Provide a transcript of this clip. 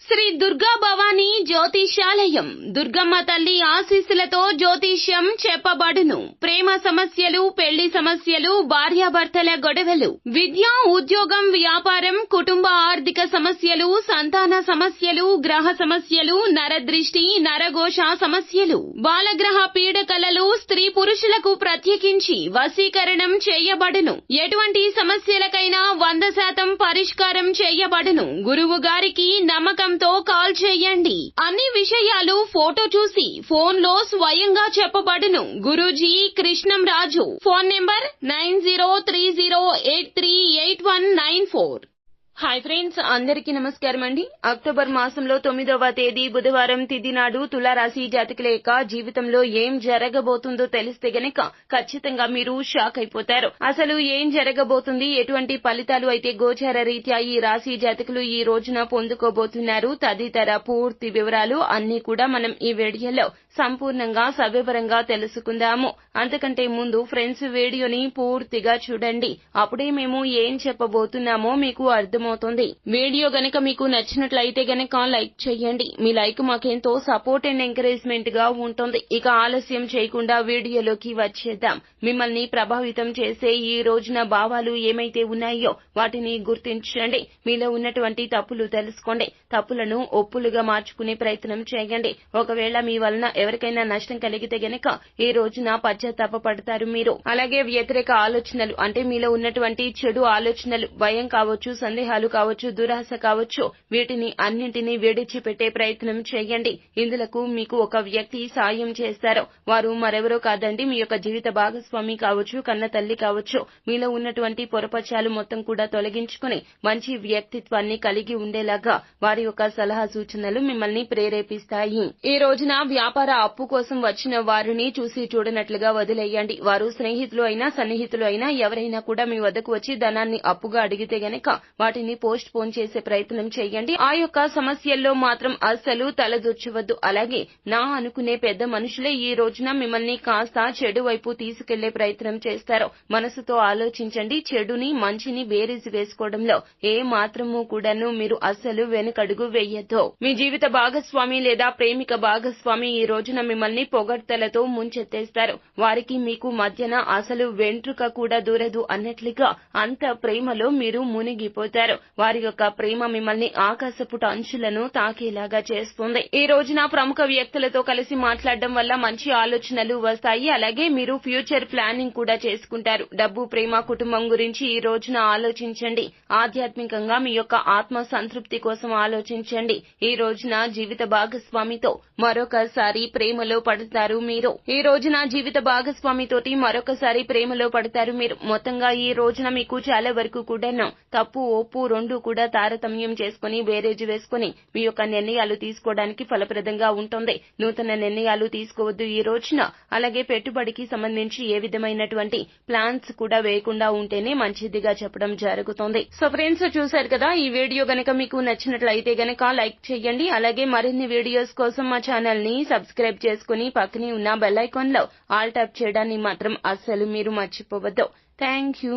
శ్రీ దుర్గా భవానీ జ్యోతిష్యాలయం దుర్గమ్మ తల్లి ఆశీస్సులతో జ్యోతిష్యం చెప్పబడును. ప్రేమ సమస్యలు, పెళ్లి సమస్యలు, భార్యాభర్తల గొడవలు, విద్య, ఉద్యోగం, వ్యాపారం, కుటుంబ ఆర్థిక సమస్యలు, సంతాన సమస్యలు, గ్రహ సమస్యలు, నరదృష్టి, నరఘోష సమస్యలు, బాలగ్రహ పీడకలలు, స్త్రీ పురుషులకు ప్రత్యేకించి వశీకరణం చేయబడును. ఎటువంటి సమస్యలకైనా 100% పరిష్కారం చేయబడును. గురువు గారికి నమ్మకంతో కాల్ చేయండి. అన్ని విషయాలు ఫోటో చూసి ఫోన్ లో స్వయంగా చెప్పబడును. Guruji Krishnam Raju. Phone number 9030838194. Hi friends, అందరికీ నమస్కారం అండి. అక్టోబర్ మాసంలో 9వ తేదీ బుధవారం తిథి నాడు తులారాశి జాతకుల యొక్క జీవితంలో ఏం జరగబోతుందో తెలిస్తే గనక ఖచ్చితంగా మీరు షాక్ అయిపోతారు. అసలు ఏం జరగబోతుంది, ఎటువంటి ఫలితాలు అయితే గోచార రీత్యా ఈ రాశి జాతకులు ఈ రోజున పొందుకోబోతున్నారు తదితర పూర్తి వివరాలు అన్ని కూడా మనం ఈ వీడియోలో సంపూర్ణంగా సవివరంగా తెలుసుకుందాము. అంతకంటే ముందు ఫ్రెండ్స్ వీడియోని పూర్తిగా చూడండి. అప్పుడే మేము ఏం చెప్పబోతున్నామో మీకు అర్థమవుతుంది. వీడియో గనక మీకు నచ్చినట్లయితే గనక లైక్ చేయండి. మీ లైక్ మాకెంతో సపోర్ట్ అండ్ ఎంకరేజ్మెంట్ గా ఉంటుంది. ఇక ఆలస్యం చేయకుండా వీడియోలోకి వచ్చేద్దాం. మిమ్మల్ని ప్రభావితం చేసే ఈ రోజున భావాలు ఏమైతే ఉన్నాయో వాటిని గుర్తించండి. మీలో ఉన్నటువంటి తప్పులు తెలుసుకోండి. తప్పులను ఒప్పులుగా మార్చుకునే ప్రయత్నం చేయండి. ఒకవేళ మీ వలన ఎవరికైనా నష్టం కలిగితే గనక ఈ రోజున పశ్చాత్తాపపడతారు మీరు. అలాగే వ్యతిరేక ఆలోచనలు అంటే మీలో ఉన్నటువంటి చెడు ఆలోచనలు, భయం కావచ్చు, సందేహాలు కావచ్చు, దురాశ కావచ్చు, వీటిని అన్నింటినీ విడిచిపెట్టే ప్రయత్నం చేయండి. ఇందులకు మీకు ఒక వ్యక్తి సాయం చేస్తారు. వారు మరెవరో కాదండి, మీ యొక్క జీవిత భాగస్వామి కావచ్చు, కన్న తల్లి కావచ్చు. మీలో ఉన్నటువంటి పొరపచాలు మొత్తం కూడా తొలగించుకుని మంచి వ్యక్తిత్వాన్ని కలిగి ఉండేలాగా వారి యొక్క సలహా సూచనలు మిమ్మల్ని ప్రేరేపిస్తాయి. ఈ రోజున వ్యాపార అప్పు కోసం వచ్చిన వారిని చూసి చూడనట్లుగా వదిలేయండి. వారు స్నేహితులు అయినా సన్నిహితులు అయినా ఎవరైనా కూడా మీ వద్దకు వచ్చి ధనాన్ని అప్పుగా అడిగితే గనక వాటిని పోస్ట్ పోన్ చేసే ప్రయత్నం చేయండి. ఆ యొక్క సమస్యల్లో మాత్రం అస్సలు తలదూర్చవద్దు. అలాగే నా అనుకునే పెద్ద మనుషులే ఈ రోజున మిమ్మల్ని కాస్త చెడు వైపు తీసుకెళ్లే ప్రయత్నం చేస్తారు. మనసుతో ఆలోచించండి. చెడుని మంచిని బేరీజు వేసుకోవడంలో ఏ మాత్రము కూడాను మీరు అస్సలు వెనుకడుగు వేయొద్దు. మీ జీవిత భాగస్వామి లేదా ప్రేమిక భాగస్వామి ఈ రోజున మిమ్మల్ని పొగడ్తలతో ముంచెత్తేస్తారు. వారికి మీకు మధ్యన అసలు వెంట్రుక కూడా దూరదు అన్నట్లుగా అంత ప్రేమలో మీరు మునిగిపోతారు. వారి యొక్క ప్రేమ మిమ్మల్ని ఆకాశపుట అంచులను తాకేలాగా చేస్తుంది. ఈ రోజున ప్రముఖ వ్యక్తులతో కలిసి మాట్లాడడం వల్ల మంచి ఆలోచనలు వస్తాయి. అలాగే మీరు ఫ్యూచర్ ప్లానింగ్ కూడా చేసుకుంటారు. డబ్బు, ప్రేమ, కుటుంబం గురించి ఈ రోజున ఆలోచించండి. ఆధ్యాత్మికంగా మీ యొక్క ఆత్మ సంతృప్తి కోసం ఆలోచించండి. ఈ రోజున జీవిత భాగస్వామితో మరొకసారి ప్రేమలో పడతారు మీరు. ఈ రోజున జీవిత భాగస్వామితోటి మరొకసారి ప్రేమలో పడతారు మీరు. మొత్తంగా ఈ రోజున మీకు చాలా వరకు కూడాను తప్పు ఒప్పు రెండు కూడా తారతమ్యం చేసుకుని బేరేజు వేసుకుని మీ యొక్క నిర్ణయాలు తీసుకోవడానికి ఫలప్రదంగా ఉంటుంది. నూతన నిర్ణయాలు తీసుకోవద్దు ఈ రోజున. అలాగే పెట్టుబడికి సంబంధించి ఏ విధమైనటువంటి ప్లాన్స్ కూడా వేయకుండా ఉంటేనే మంచిదిగా చెప్పడం జరుగుతుంది. సో ఫ్రెండ్స్, చూశారు కదా, ఈ వీడియో గనక మీకు నచ్చినట్లయితే గనక లైక్ చేయండి. అలాగే మరిన్ని వీడియోస్ కోసం మా ఛానల్ ని సబ్స్క్రైబ్ చేసుకుని పక్కనే ఉన్న బెల్ ఐకాన్ లో ఆల్ ట్యాప్ చేయడాన్ని మాత్రం అస్సలు మీరు మర్చిపోవద్దు. Thank you.